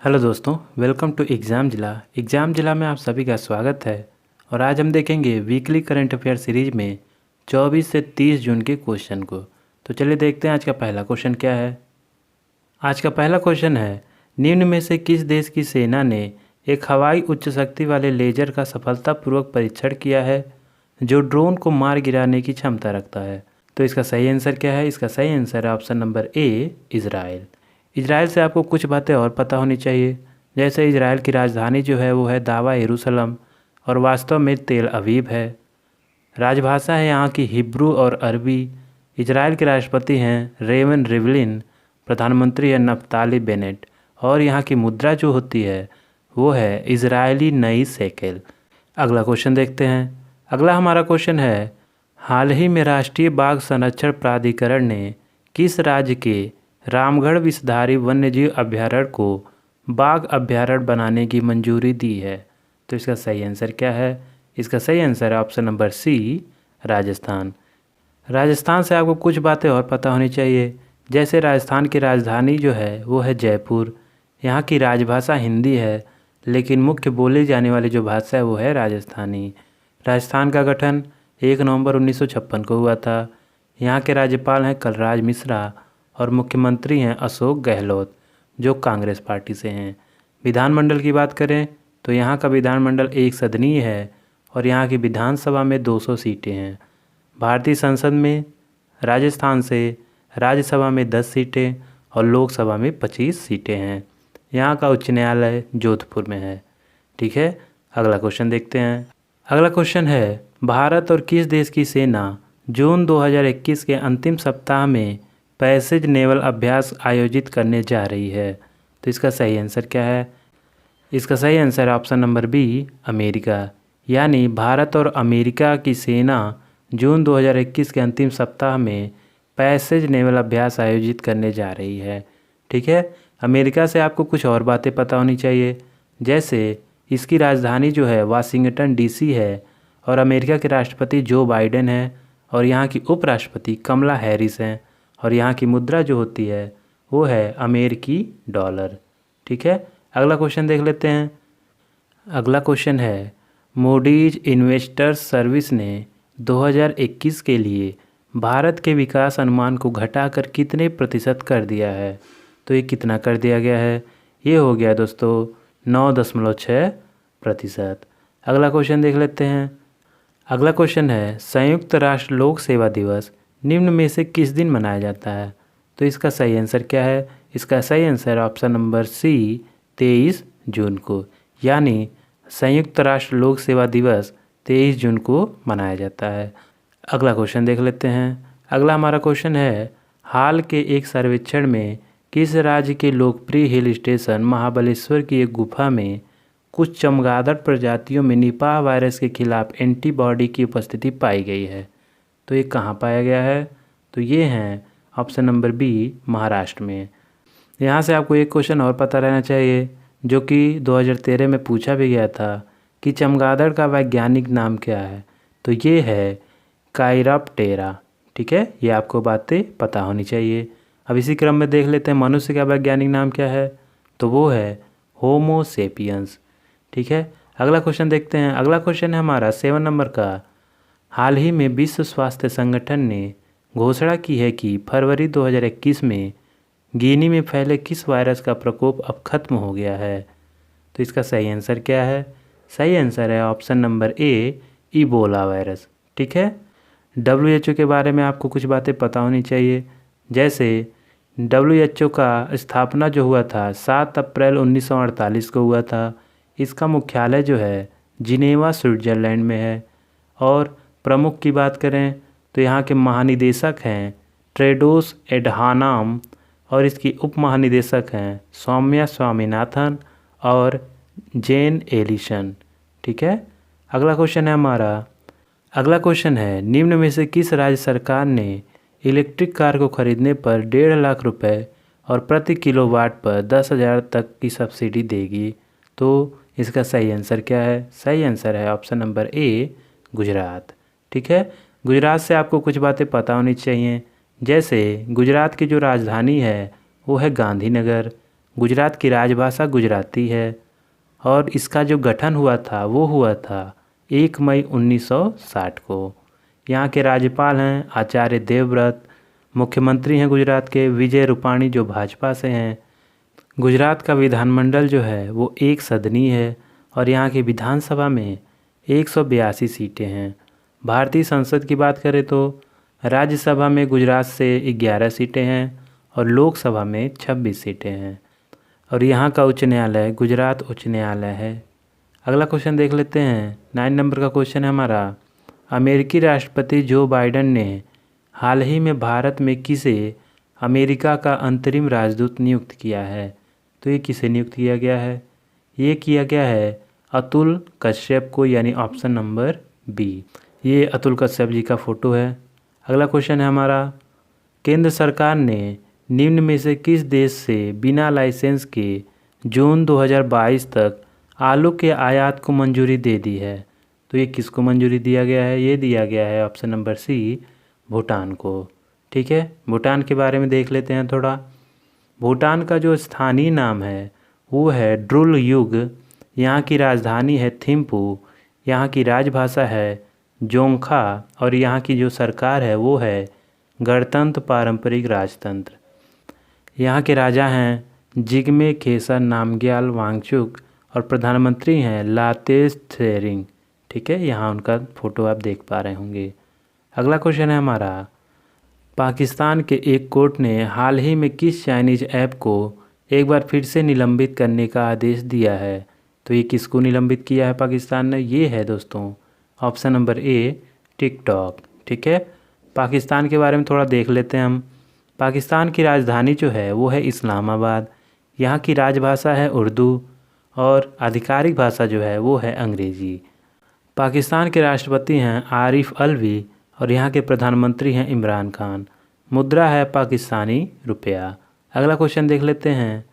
Hello दोस्तों, welcome to exam जिला में आप सभी का स्वागत है। और आज हम देखेंगे वीकली करंट अफेयर सीरीज में 24 से 30 जून के क्वेश्चन को। तो चलिए देखते हैं आज का पहला क्वेश्चन क्या है। आज का पहला क्वेश्चन है, निम्न में से किस देश की सेना ने एक हवाई उच्च शक्ति वाले लेजर का सफलतापूर्वक परीक्षण किया है जो ड्रोन को मार गिराने की क्षमता रखता है। तो इसका सही आंसर क्या है? इसका सही आंसर है option number A, Israel. Israel से आपको कुछ बातें और पता होनी चाहिए। जैसे इजराइल की राजधानी जो है वो है दावा यरूशलम और वास्तव में तेल अवीव है। राजभाषा है यहाँ की हिब्रू और अरबी। इजराइल के राष्ट्रपति हैं रेवन रिवलिन, प्रधानमंत्री है नफ्ताली बेनेट और यहाँ की मुद्रा जो होती है वो है इजरायली नई शेकेल। अगला क्वेश्चन देखते हैं। अगला हमारा क्वेश्चन है, हाल ही में राष्ट्रीय बाघ संरक्षण प्राधिकरण ने किस राज्य के रामगढ़ विषधारी वन्यजीव अभयारण्य को बाघ अभयारण्य बनाने की मंजूरी दी है? तो इसका सही आंसर क्या है? इसका सही आंसर है option number C, Rajasthan. Rajasthan से आपको कुछ बातें और पता होनी चाहिए। जैसे राजस्थान की राजधानी जो है वो है जयपुर। यहाँ की राजभाषा हिंदी है लेकिन मुख्य बोली जाने वाली जो भाषा है वो है राजस्थानी। राजस्थान का गठन 1 नवंबर 1956 को हुआ था। यहाँ के राज्यपाल हैं कलराज मिश्रा और मुख्यमंत्री हैं अशोक गहलोत जो कांग्रेस पार्टी से हैं। विधानमंडल की बात करें तो यहाँ का विधानमंडल एक सदनीय है और यहाँ की विधानसभा में 200 सीटें हैं। भारतीय संसद में राजस्थान से राज्यसभा में 10 सीटें और लोकसभा में 25 सीटें हैं। यहाँ का उच्च न्यायालय जोधपुर में है। ठीक है, अगला क्वेश्चन देखते हैं। अगला क्वेश्चन है, भारत और किस देश की सेना जून 2021 के अंतिम सप्ताह में पैसेज नेवल अभ्यास आयोजित करने जा रही है? तो इसका सही आंसर क्या है? इसका सही answer option number B, America. यानी भारत और अमेरिका की सेना जून 2021 के अंतिम सप्ताह में पैसेज नेवल अभ्यास आयोजित करने जा रही है। ठीक है, अमेरिका से आपको कुछ और बातें पता होनी चाहिए। जैसे इसकी राजधानी जो है वाशिंगटन डीसी है और अमेरिका के राष्ट्रपति जो बाइडेन है और यहाँ की उपराष्ट्रपति कमला हैरिस हैं और यहाँ की मुद्रा जो होती है वो है अमेरिकी डॉलर। ठीक है, अगला क्वेश्चन देख लेते हैं। अगला क्वेश्चन है, मूडीज इन्वेस्टर्स सर्विस ने 2021 के लिए भारत के विकास अनुमान को घटाकर कितने प्रतिशत कर दिया है? तो ये कितना कर दिया गया है? ये हो गया दोस्तों 9.6%। अगला क्वेश्चन देख लेते हैं। अगला क्वेश्चन है, संयुक्त राष्ट्र लोक सेवा दिवस निम्न में से किस दिन मनाया जाता है? तो इसका सही आंसर क्या है? इसका सही आंसर ऑप्शन नंबर सी, 23 जून को। यानी संयुक्त राष्ट्र लोक सेवा दिवस 23 जून को मनाया जाता है। अगला क्वेश्चन देख लेते हैं। अगला हमारा क्वेश्चन है, हाल के एक सर्वेक्षण में किस राज्य के लोकप्रिय हिल स्टेशन महाबलेश्वर की एक गुफा में कुछ चमगादड़ प्रजातियों में निपाह वायरस के खिलाफ एंटीबॉडी की उपस्थिति पाई गई है? तो ये कहाँ पाया गया है? तो ये हैं ऑप्शन नंबर बी, महाराष्ट्र में। यहाँ से आपको एक क्वेश्चन और पता रहना चाहिए जो कि 2013 में पूछा भी गया था कि चमगादड़ का वैज्ञानिक नाम क्या है? तो ये है काइराप्टेरा। ठीक है, ये आपको बातें पता होनी चाहिए। अब इसी क्रम में देख लेते हैं मनुष्य का वैज्ञानिक नाम क्या है? तो वो है होमो सेपियंस। ठीक है, अगला क्वेश्चन देखते हैं। अगला क्वेश्चन है हमारा 7 नंबर का, हाल ही में विश्व स्वास्थ्य संगठन ने घोषणा की है कि फरवरी 2021 में गिनी में फैले किस वायरस का प्रकोप अब खत्म हो गया है? तो इसका सही आंसर क्या है? सही आंसर है option number A, Ebola virus. ठीक है, WHO के बारे में आपको कुछ बातें पता होनी चाहिए। जैसे WHO का स्थापना जो हुआ था 7 अप्रैल 1948 को हुआ था। इसका मुख्यालय जो है जिनेवा स्विट्ज़रलैंड में है। और प्रमुख की बात करें तो यहाँ के महानिदेशक हैं टेड्रोस एडहानम और इसकी उप महानिदेशक हैं सौम्या स्वामीनाथन और जेन एलिसन। ठीक है, अगला क्वेश्चन है हमारा। अगला क्वेश्चन है, निम्न में से किस राज्य सरकार ने इलेक्ट्रिक कार को खरीदने पर 1.5 लाख रुपए और प्रति किलोवाट पर 10,000 तक की सब्सिडी देगी? तो इसका सही आंसर क्या है? सही आंसर है ऑप्शन नंबर ए, गुजरात। ठीक है, गुजरात से आपको कुछ बातें पता होनी चाहिए। जैसे गुजरात की जो राजधानी है वो है गांधीनगर। गुजरात की राजभाषा गुजराती है और इसका जो गठन हुआ था वो हुआ था 1 मई 1960 को। यहाँ के राज्यपाल हैं आचार्य देवव्रत। मुख्यमंत्री हैं गुजरात के विजय रूपाणी जो भाजपा से हैं। गुजरात का विधानमंडल जो है वो एक सदनी है और यहाँ की विधानसभा में 182 सीटें हैं। भारतीय संसद की बात करें तो राज्यसभा में गुजरात से 11 सीटें हैं और लोकसभा में 26 सीटें हैं और यहाँ का उच्च न्यायालय गुजरात उच्च न्यायालय है। अगला क्वेश्चन देख लेते हैं। 9 नंबर का क्वेश्चन है हमारा, अमेरिकी राष्ट्रपति जो बाइडेन ने हाल ही में भारत में किसे अमेरिका का अंतरिम राजदूत नियुक्त किया है? तो ये किसे नियुक्त किया गया है? ये किया गया है अतुल कश्यप को, यानी ऑप्शन नंबर बी। ये अतुल कश्यप जी का फ़ोटो है। अगला क्वेश्चन है हमारा, केंद्र सरकार ने निम्न में से किस देश से बिना लाइसेंस के जून 2022 तक आलू के आयात को मंजूरी दे दी है? तो ये किसको मंजूरी दिया गया है? ये दिया गया है ऑप्शन नंबर सी, भूटान को। ठीक है, भूटान के बारे में देख लेते हैं थोड़ा। भूटान का जो स्थानीय नाम है वो है ड्रुल युग। यहाँ की राजधानी है थिम्पू। यहाँ की राजभाषा है जोंगखा और यहाँ की जो सरकार है वो है गणतंत्र पारंपरिक राजतंत्र। यहाँ के राजा हैं जिग्मे खेसर नामग्याल वांगचुक और प्रधानमंत्री हैं लातेश त्शेरिंग। ठीक है, यहाँ उनका फ़ोटो आप देख पा रहे होंगे। अगला क्वेश्चन है हमारा, पाकिस्तान के एक कोर्ट ने हाल ही में किस चाइनीज़ ऐप को एक बार फिर से निलंबित करने का आदेश दिया है? तो ये किसको निलंबित किया है पाकिस्तान ने? ये है दोस्तों ऑप्शन नंबर ए, टिकटॉक। ठीक है, पाकिस्तान के बारे में थोड़ा देख लेते हैं हम। पाकिस्तान की राजधानी जो है वो है इस्लामाबाद। यहाँ की राजभाषा है उर्दू और आधिकारिक भाषा जो है वो है अंग्रेज़ी। पाकिस्तान के राष्ट्रपति हैं आरिफ अलवी और यहाँ के प्रधानमंत्री हैं इमरान खान। मुद्रा है पाकिस्तानी रुपया। अगला क्वेश्चन देख लेते हैं।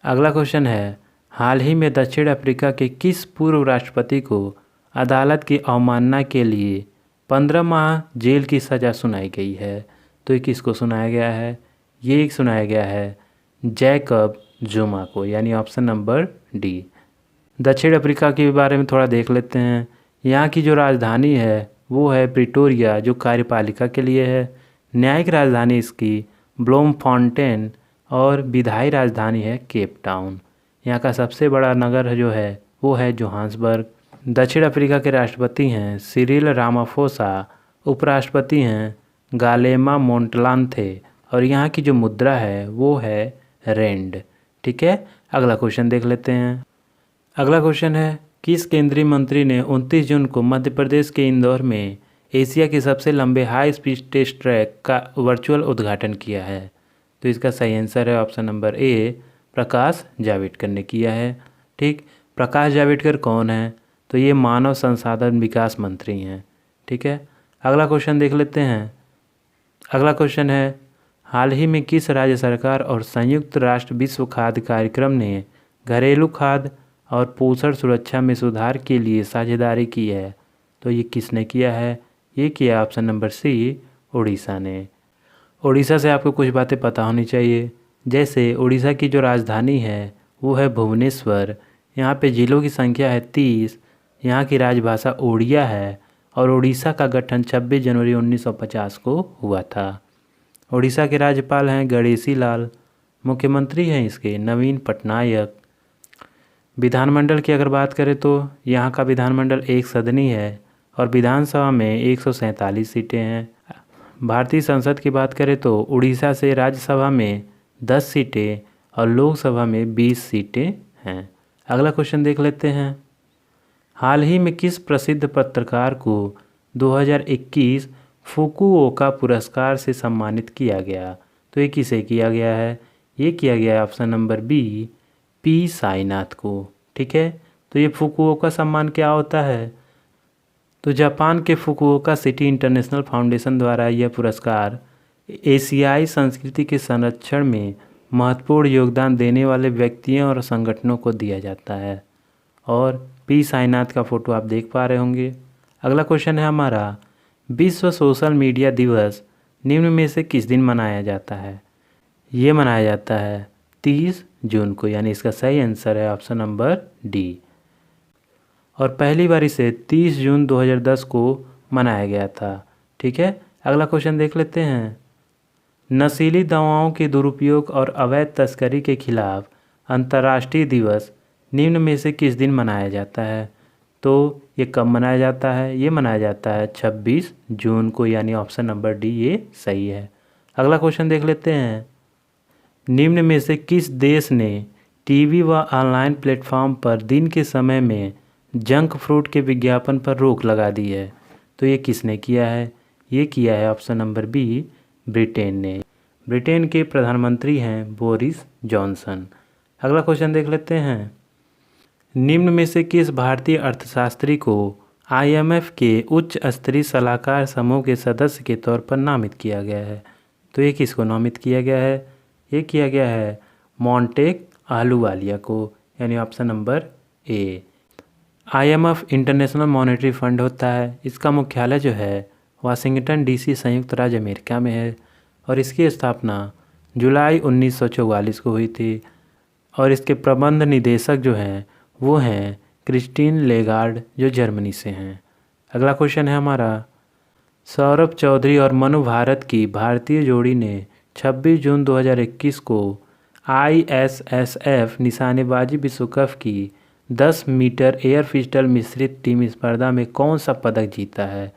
अगला क्वेश्चन है, हाल ही में दक्षिण अफ्रीका के किस पूर्व राष्ट्रपति को अदालत की अवमानना के लिए 15 माह जेल की सज़ा सुनाई गई है? तो ये किसको सुनाया गया है? ये सुनाया गया है जैकब जुमा को, यानी ऑप्शन नंबर डी। दक्षिण अफ्रीका के बारे में थोड़ा देख लेते हैं। यहाँ की जो राजधानी है वो है प्रिटोरिया जो कार्यपालिका के लिए है। न्यायिक राजधानी इसकी ब्लोमफॉन्टेन और विधायी राजधानी है केप टाउन। यहाँ का सबसे बड़ा नगर जो है वो है जोहान्सबर्ग। दक्षिण अफ्रीका के राष्ट्रपति हैं सिरिल रामाफोसा। उपराष्ट्रपति हैं गालेमा मोंटलांथे और यहाँ की जो मुद्रा है वो है रेंड। ठीक है, अगला क्वेश्चन देख लेते हैं। अगला क्वेश्चन है, किस केंद्रीय मंत्री ने 29 जून को मध्य प्रदेश के इंदौर में एशिया के सबसे लंबे हाई स्पीड टेस्ट ट्रैक का वर्चुअल उद्घाटन किया है? तो इसका सही आंसर है option number A, Prakash Javadekar ने किया है। ठीक, प्रकाश जावड़ेकर कौन है? तो ये मानव संसाधन विकास मंत्री हैं। ठीक है, अगला क्वेश्चन देख लेते हैं। अगला क्वेश्चन है, हाल ही में किस राज्य सरकार और संयुक्त राष्ट्र विश्व खाद्य कार्यक्रम ने घरेलू खाद्य और पोषण सुरक्षा में सुधार के लिए साझेदारी की है? तो ये किसने किया है? ये किया ऑप्शन नंबर सी, उड़ीसा ने। उड़ीसा से आपको कुछ बातें पता होनी चाहिए, जैसे उड़ीसा की जो राजधानी है वो है भुवनेश्वर। यहाँ पे जिलों की संख्या है 30। यहाँ की राजभाषा ओडिया है और उड़ीसा का गठन 26 जनवरी 1950 को हुआ था। उड़ीसा के राज्यपाल हैं गणेशी लाल। मुख्यमंत्री हैं इसके नवीन पटनायक। विधानमंडल की अगर बात करें तो यहाँ का विधानमंडल एक सदनी है और विधानसभा में 147 सीटें हैं। भारतीय संसद की बात करें तो उड़ीसा से राज्यसभा में 10 सीटें और लोकसभा में 20 सीटें हैं। अगला क्वेश्चन देख लेते हैं। हाल ही में किस प्रसिद्ध पत्रकार को 2021 फुकुओका पुरस्कार से सम्मानित किया गया? तो ये किसे किया गया है? ये किया गया है option number B, P Sainath को। ठीक है, तो ये फुकुओका सम्मान क्या होता है? तो जापान के फुकुओका सिटी इंटरनेशनल फाउंडेशन द्वारा यह पुरस्कार एशियाई संस्कृति के संरक्षण में महत्वपूर्ण योगदान देने वाले व्यक्तियों और संगठनों को दिया जाता है। और पी साईनाथ का फ़ोटो आप देख पा रहे होंगे। अगला क्वेश्चन है हमारा, विश्व सोशल मीडिया दिवस निम्न में से किस दिन मनाया जाता है? ये मनाया जाता है 30 जून को, यानी इसका सही आंसर है ऑप्शन नंबर डी। और पहली बार इसे 30 जून 2010 को मनाया गया था। ठीक है, अगला क्वेश्चन देख लेते हैं। नशीली दवाओं के दुरुपयोग और अवैध तस्करी के खिलाफ अंतर्राष्ट्रीय दिवस निम्न में से किस दिन मनाया जाता है? तो ये कब मनाया जाता है? ये मनाया जाता है 26 जून को, यानी ऑप्शन नंबर डी ये सही है। अगला क्वेश्चन देख लेते हैं। निम्न में से किस देश ने टीवी व ऑनलाइन प्लेटफॉर्म पर दिन के समय में जंक फूड के विज्ञापन पर रोक लगा दी है? तो ये किसने किया है? ये किया है ऑप्शन नंबर बी, ब्रिटेन ने। ब्रिटेन के प्रधानमंत्री हैं बोरिस जॉनसन। अगला क्वेश्चन देख लेते हैं। निम्न में से किस भारतीय अर्थशास्त्री को IMF के उच्च स्तरीय सलाहकार समूह के सदस्य के तौर पर नामित किया गया है? तो ये किसको नामित किया गया है? ये किया गया है मोंटेक आहलूवालिया को, यानी option number A. IMF international monetary fund होता है। इसका मुख्यालय जो है वाशिंगटन DC संयुक्त राज्य अमेरिका में है और इसकी स्थापना जुलाई 1944 को हुई थी। और इसके प्रबंध निदेशक जो हैं वो हैं क्रिस्टीन लेगार्ड, जो जर्मनी से हैं। अगला क्वेश्चन है हमारा। सौरभ चौधरी और मनु भारत की भारतीय जोड़ी ने 26 जून 2021 को ISSF निशानेबाजी विश्व कप की 10 मीटर एयर पिस्टल मिश्रित टीम स्पर्धा में कौन सा पदक जीता है?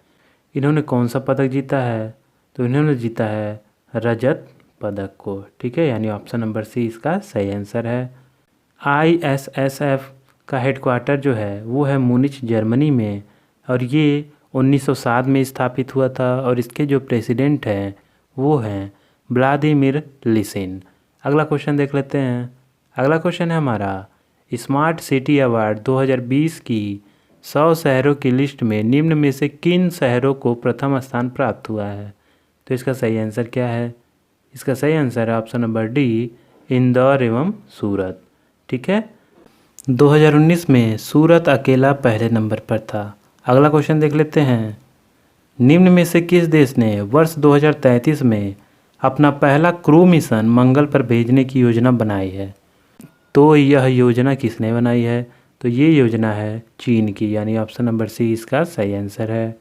इन्होंने कौन सा पदक जीता है? तो इन्होंने जीता है रजत पदक को। ठीक है, यानी ऑप्शन नंबर सी इसका सही आंसर है। ISSF का हेडक्वार्टर जो है वो है मुनिच, जर्मनी में, और ये 1907 में स्थापित हुआ था और इसके जो प्रेसिडेंट हैं वो हैं व्लादिमीर लिसिन। अगला क्वेश्चन देख लेते हैं। अगला क्वेश्चन है हमारा। स्मार्ट सिटी अवार्ड 2020 की 100 शहरों की लिस्ट में निम्न में से किन शहरों को प्रथम स्थान प्राप्त हुआ है? तो इसका सही आंसर क्या है? इसका सही आंसर है ऑप्शन नंबर डी, इंदौर एवं सूरत। ठीक है, 2019 में सूरत अकेला पहले नंबर पर था। अगला क्वेश्चन देख लेते हैं। निम्न में से किस देश ने वर्ष 2033 में अपना पहला क्रू मिशन मंगल पर भेजने की योजना बनाई है? तो यह योजना किसने बनाई है? तो ये योजना है चीन की, यानी ऑप्शन नंबर सी इसका सही आंसर है।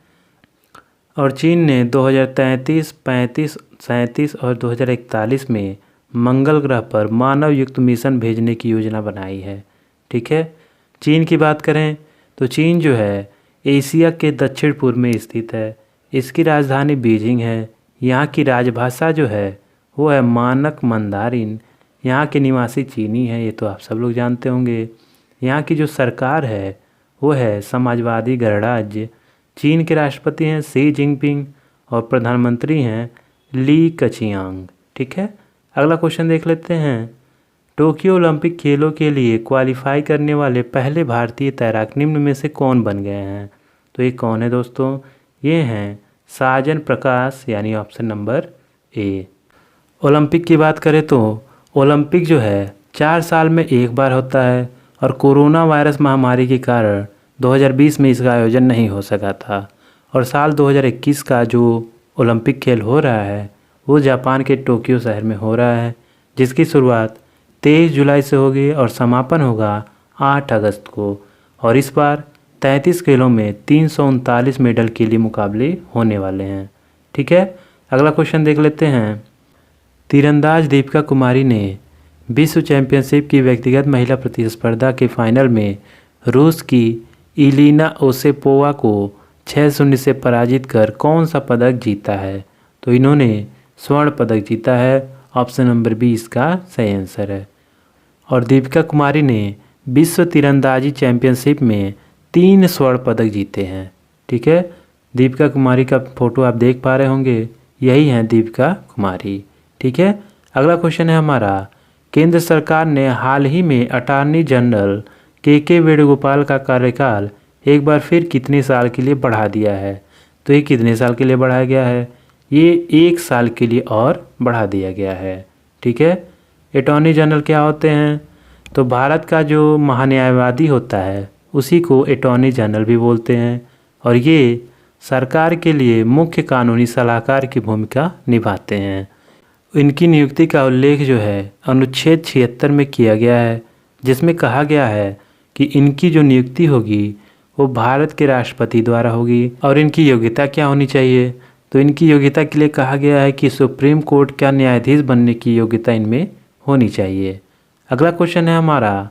और चीन ने 2033, 35, 37 और 2041 में मंगल ग्रह पर मानव युक्त मिशन भेजने की योजना बनाई है। ठीक है, चीन की बात करें तो चीन जो है एशिया के दक्षिण पूर्व में स्थित है। इसकी राजधानी बीजिंग है। यहाँ की राजभाषा जो है वो है मानक मंदारिन। यहाँ के निवासी चीनी हैं, ये तो आप सब लोग जानते होंगे। यहाँ की जो सरकार है वो है समाजवादी गणराज्य। चीन के राष्ट्रपति हैं शी जिनपिंग और प्रधानमंत्री हैं ली कचियांग। ठीक है, अगला क्वेश्चन देख लेते हैं। टोक्यो ओलंपिक खेलों के लिए क्वालिफाई करने वाले पहले भारतीय तैराक निम्न में से कौन बन गए हैं? तो ये कौन है दोस्तों? ये हैं साजन प्रकाश, यानी ऑप्शन नंबर ए। ओलंपिक की बात करें तो ओलंपिक जो है 4 साल में एक बार होता है और कोरोना वायरस महामारी के कारण 2020 में इसका आयोजन नहीं हो सका था। और साल 2021 का जो ओलंपिक खेल हो रहा है वो जापान के टोक्यो शहर में हो रहा है, जिसकी शुरुआत 23 जुलाई से होगी और समापन होगा 8 अगस्त को। और इस बार 33 खेलों में 339 मेडल के लिए मुकाबले होने वाले हैं। ठीक है, अगला क्वेश्चन देख लेते हैं। तीरंदाज दीपिका कुमारी ने विश्व चैंपियनशिप की व्यक्तिगत महिला प्रतिस्पर्धा के फाइनल में रूस की इलीना ओसेपोवा को 6-0 से पराजित कर कौन सा पदक जीता है? तो इन्होंने स्वर्ण पदक जीता है। ऑप्शन नंबर बी इसका सही आंसर है। और दीपिका कुमारी ने विश्व तीरंदाजी चैंपियनशिप में 3 स्वर्ण पदक जीते हैं। ठीक है, दीपिका कुमारी का फोटो आप देख पा रहे होंगे, यही हैं दीपिका कुमारी। ठीक है, अगला क्वेश्चन है हमारा। केंद्र सरकार ने हाल ही में अटॉर्नी जनरल के वेणुगोपाल का कार्यकाल एक बार फिर कितने साल के लिए बढ़ा दिया है? तो ये कितने साल के लिए बढ़ाया गया है? ये 1 साल के लिए और बढ़ा दिया गया है। ठीक है, अटॉर्नी जनरल क्या होते हैं? तो भारत का जो महान्यायवादी होता है उसी को अटॉर्नी जनरल भी बोलते हैं और ये सरकार के लिए मुख्य कानूनी सलाहकार की भूमिका निभाते हैं। इनकी नियुक्ति का उल्लेख जो है अनुच्छेद 76 में किया गया है, जिसमें कहा गया है कि इनकी जो नियुक्ति होगी वो भारत के राष्ट्रपति द्वारा होगी। और इनकी योग्यता क्या होनी चाहिए, तो इनकी योग्यता के लिए कहा गया है कि सुप्रीम कोर्ट का न्यायाधीश बनने की योग्यता इनमें होनी चाहिए। अगला क्वेश्चन है हमारा,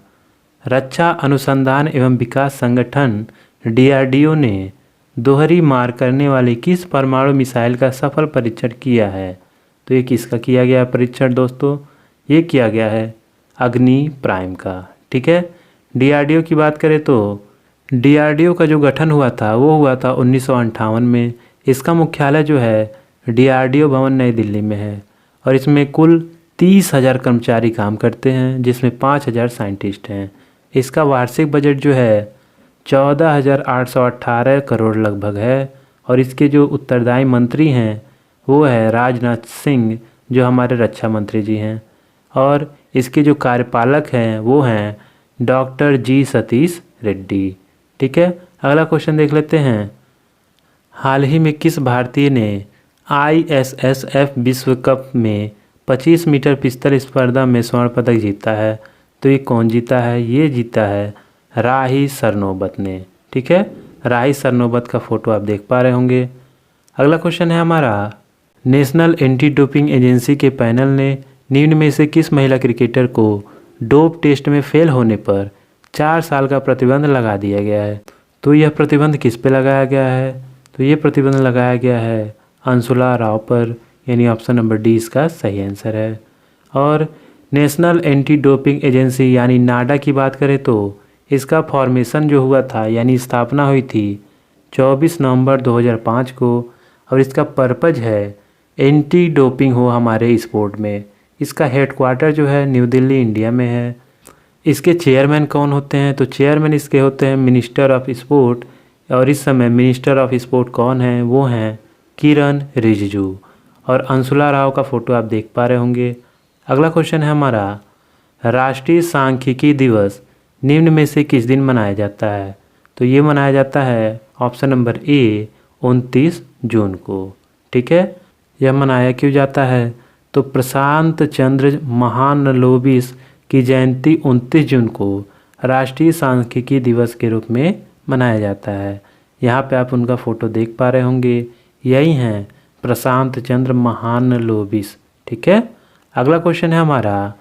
रक्षा अनुसंधान एवं विकास संगठन DRDO ने दोहरी मार करने वाली किस परमाणु मिसाइल का सफल परीक्षण किया है। तो ये किसका किया गया परीक्षण दोस्तों, ये किया गया है अग्नि प्राइम का। ठीक है, DRDO की बात करें तो DRDO का जो गठन हुआ था वो हुआ था 1958 में। इसका मुख्यालय जो है DRDO भवन नई दिल्ली में है और इसमें कुल 30,000 कर्मचारी काम करते हैं, जिसमें 5,000 साइंटिस्ट हैं। इसका वार्षिक बजट जो है 14,818 करोड़ लगभग है और इसके जो उत्तरदायी मंत्री हैं वो है राजनाथ सिंह, जो हमारे रक्षा मंत्री जी हैं, और इसके जो कार्यपालक हैं वो हैं डॉक्टर G सतीश रेड्डी। ठीक है, अगला क्वेश्चन देख लेते हैं, हाल ही में किस भारतीय ने ISSF विश्व कप में 25 मीटर पिस्तल स्पर्धा में स्वर्ण पदक जीता है। तो ये कौन जीता है, ये जीता है राही सरनोबत ने। ठीक है, राही सरनोबत का फोटो आप देख पा रहे होंगे। अगला क्वेश्चन है हमारा, नेशनल एंटी डोपिंग एजेंसी के पैनल ने निम्न में से किस महिला क्रिकेटर को डोप टेस्ट में फेल होने पर 4 साल का प्रतिबंध लगा दिया गया है। तो यह प्रतिबंध किस पे लगाया गया है, तो ये प्रतिबंध लगाया गया है अंशुला राव पर, यानी ऑप्शन नंबर डी इसका सही आंसर है। और नेशनल एंटी डोपिंग एजेंसी यानी नाडा की बात करें तो इसका फॉर्मेशन जो हुआ था यानी स्थापना हुई थी 24 नवंबर 2005 को और इसका पर्पज है एंटी डोपिंग हो हमारे स्पोर्ट में। इसका हेडक्वार्टर जो है न्यू दिल्ली इंडिया में है। इसके चेयरमैन कौन होते हैं, तो चेयरमैन इसके होते हैं मिनिस्टर ऑफ स्पोर्ट, और इस समय मिनिस्टर ऑफ स्पोर्ट कौन है, वो हैं किरण रिजिजू। और अंशुला राव का फोटो आप देख पा रहे होंगे। अगला क्वेश्चन है हमारा, राष्ट्रीय सांख्यिकी दिवस निम्न में से किस दिन मनाया जाता है। तो ये मनाया जाता है ऑप्शन नंबर ए 29 जून को। ठीक है, यह मनाया क्यों जाता है, तो प्रशांत चंद्र महानलोबिस की जयंती 29 जून को राष्ट्रीय सांख्यिकी दिवस के रूप में मनाया जाता है। यहाँ पे आप उनका फ़ोटो देख पा रहे होंगे, यही हैं प्रशांत चंद्र महानलोबिस। ठीक है, अगला क्वेश्चन है हमारा,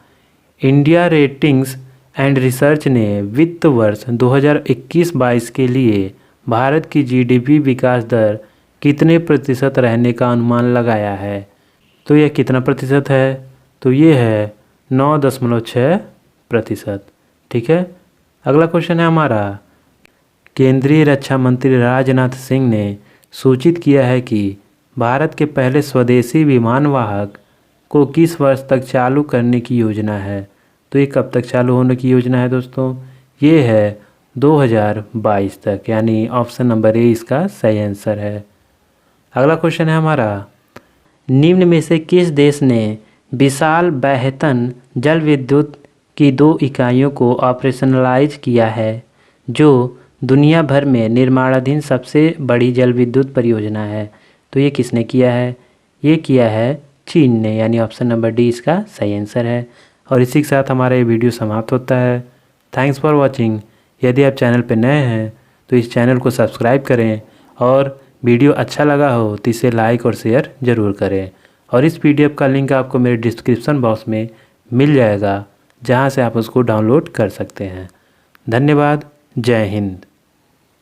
इंडिया रेटिंग्स एंड रिसर्च ने वित्त वर्ष 2021-22 के लिए भारत की GDP विकास दर कितने प्रतिशत रहने का अनुमान लगाया है। तो यह कितना प्रतिशत है, तो ये है 9.6%। ठीक है, अगला क्वेश्चन है हमारा, केंद्रीय रक्षा मंत्री राजनाथ सिंह ने सूचित किया है कि भारत के पहले स्वदेशी विमान वाहक को किस वर्ष तक चालू करने की योजना है। तो ये कब तक चालू होने की योजना है दोस्तों, ये है 2022 तक, यानी ऑप्शन नंबर ए इसका सही आंसर है। अगला क्वेश्चन है हमारा, निम्न में से किस देश ने विशाल बैहतन जल विद्युत की 2 इकाइयों को ऑपरेशनलाइज किया है, जो दुनिया भर में निर्माणाधीन सबसे बड़ी जल विद्युत परियोजना है। तो ये किसने किया है, ये किया है चीन ने, यानी ऑप्शन नंबर डी इसका सही आंसर है। और इसी के साथ हमारा ये वीडियो समाप्त होता है। Thanks for watching. यदि आप चैनल पर नए हैं तो इस चैनल को सब्सक्राइब करें और वीडियो अच्छा लगा हो तो इसे लाइक और शेयर ज़रूर करें। और इस PDF का लिंक आपको मेरे डिस्क्रिप्शन बॉक्स में मिल जाएगा, जहां से आप उसको डाउनलोड कर सकते हैं। धन्यवाद, जय हिंद।